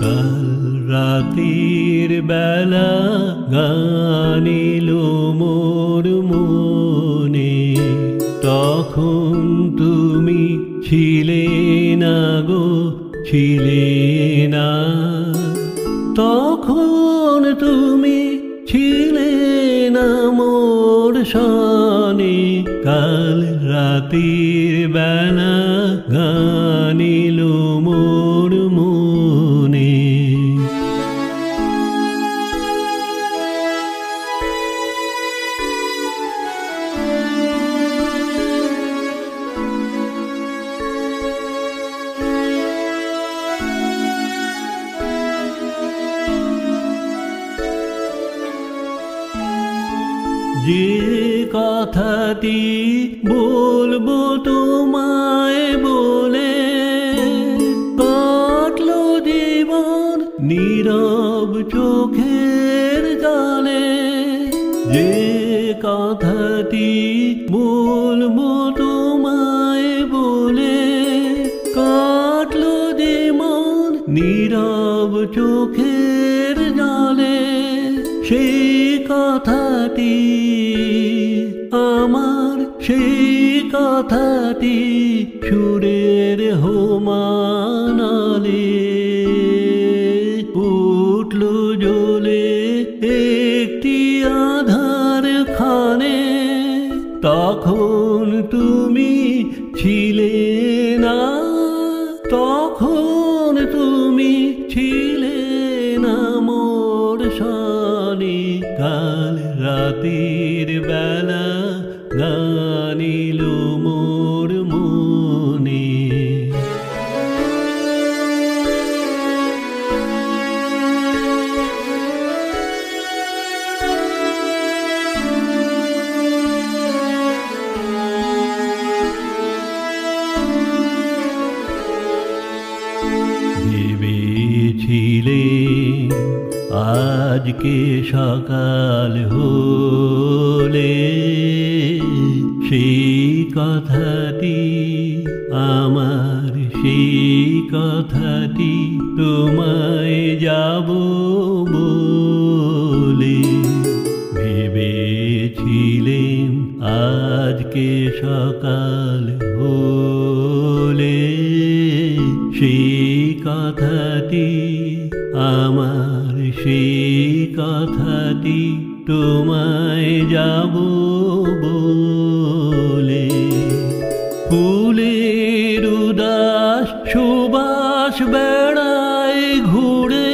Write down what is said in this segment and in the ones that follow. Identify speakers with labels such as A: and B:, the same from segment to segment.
A: কাল রাতের বেলা গান এলো মোর মনে, তখন তুমি ছিলে না গো, ছিলে না। তখন তুমি ছিলে না মোর সনে, কাল রাতের বেলা গান এলো মোর মনে। যে কথাটি বলবো তোমায় বলে, কাটলো জীবন নীরব চোখের জলে। যে কথাটি বলবো তোমায় বলে, কাটলো জীবন নীরব চোখের জলে। সেই কথাটি আমার, সেই কথাটি সুরের হোমানালে উঠলো জ্বলে একটি আধার খানে। তখন তুমি ছিলে না, তখন তুমি ছিলে না মোর সনে, কাল রাতের বেলা গান এলো মোর মনে। ভেবেছিলে আজকে সকাল হলে, সেই কথাটি আমার, সেই কথাটি তোমায় যাব বলে। ভেবেছিলেম আজকে সকাল হলে, সেই কথাটি আমার, সেই কথাটি তোমায় যাব বলে। ফুলের উদাস সুবাস বেড়ায় ঘুরে,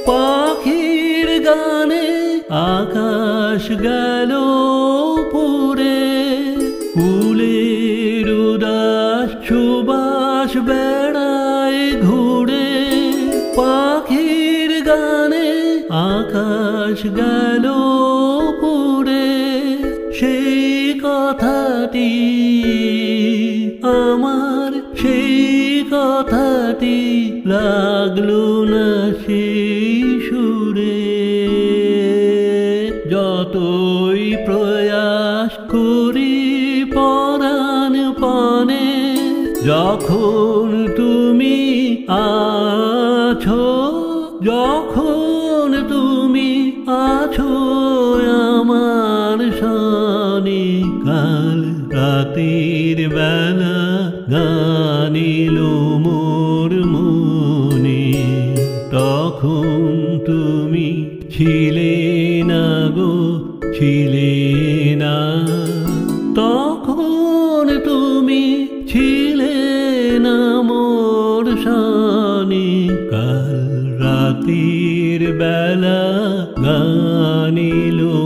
A: পাখির গানে আকাশ গেল পুরে। ফুলের উদাস সুবাস বেড়ায় ঘুরে, পাখির গানে আকাশ গেল পুরে। সেই কথাটি আমার, সেই কথাটি লাগলো না সেই সুরে। যতই প্রয়াস করি পরাণ পানে, যখন তুমি আছো, যখন তুমি আছো আমার সনে, কাল রাতের বেলা গান এলো মোর মনে। তখন তুমি ছিলে না গো, ছিলে না। তখন তুমি ছিলে না মোর সনে, কাল রাতের বেলা গান এলো